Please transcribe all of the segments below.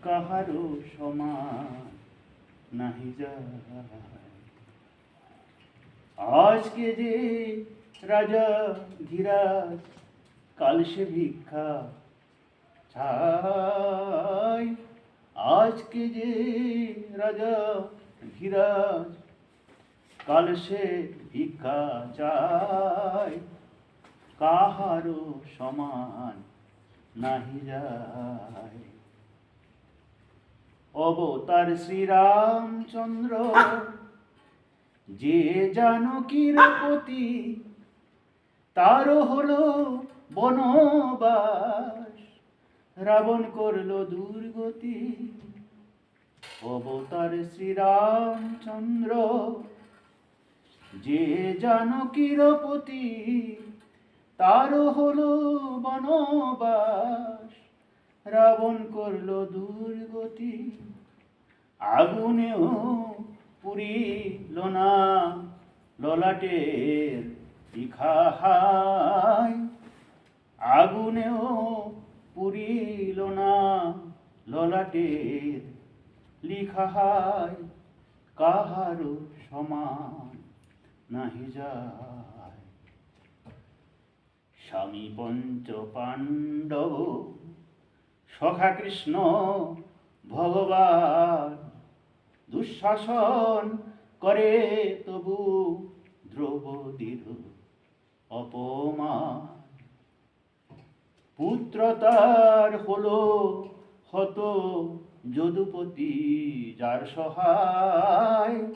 কাহারো সমান নাহি যায়। আজকে যে রাজা ধীরাজ, কাল সে ভিক্ষা চাই। আজকে যে রাজা ধীরাজ, কাল সে ভিক্ষা চাই। কাহারো সমান নাহি যায়। অবতার শ্রীরামচন্দ্র, যে জানকীর পতি, তার হলো বনবাস, রাবণ করলো দুর্গতি। অবতার শ্রীরামচন্দ্র, যে জানকীর পতি, তার হলো বনবাস, রাবণ করলো দুর্গতি। আগুনেও পুরিল না ললাটের লিখাহাই। আগুনেও পুরিল না ললাটের লিখাহাই। কাহারো সমান নাহি যায়। স্বামী পঞ্চ পাণ্ডব, সখা কৃষ্ণ ভগবান, দুঃশাসন করে তবু দ্রৌপদীর অপমান। পুত্র তার হলো হত যদুপতি, যার সহায়।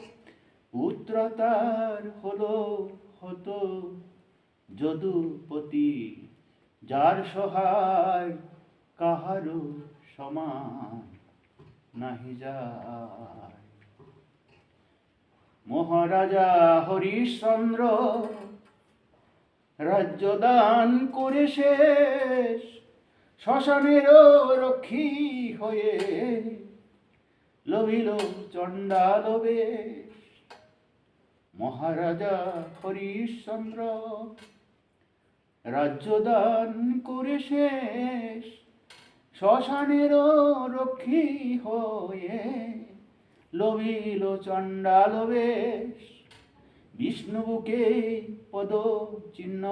পুত্র তার হলো হত যদুপতি, যার সহায়। কাহারো সমান নাহি যায়। মহারাজা হরিশ্চন্দ্র, রাজ্য দান করে শেষ, শ্মশানেরও রক্ষী হয়ে লভিল চণ্ডাল বেশ। মহারাজা হরিশ্চন্দ্র, রাজ্য দান করে শেষ, শ্মশানেরও রক্ষী হয়ে লভিল চণ্ডাল বেশ। বিষ্ণু বুকে পদ চিহ্ন,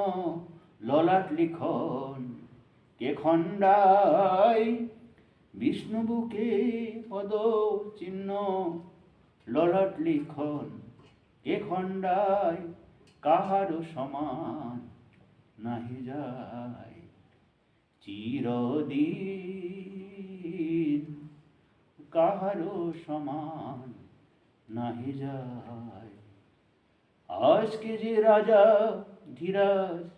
ললাট লিখন কে খণ্ডায়। বিষ্ণু বুকে পদ চিহ্ন, ললাট লিখন কে খণ্ডায়। কাহারো সমান নাহি যায়। চিরদিন কাহারো সমান নাহি যায়। আজকে যে রাজা ধীরাজ,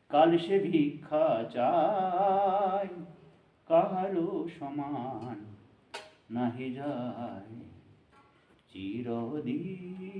কাল সে ভিক্ষা চায়। কাহারো সমান নাহি যায়। চিরদিন।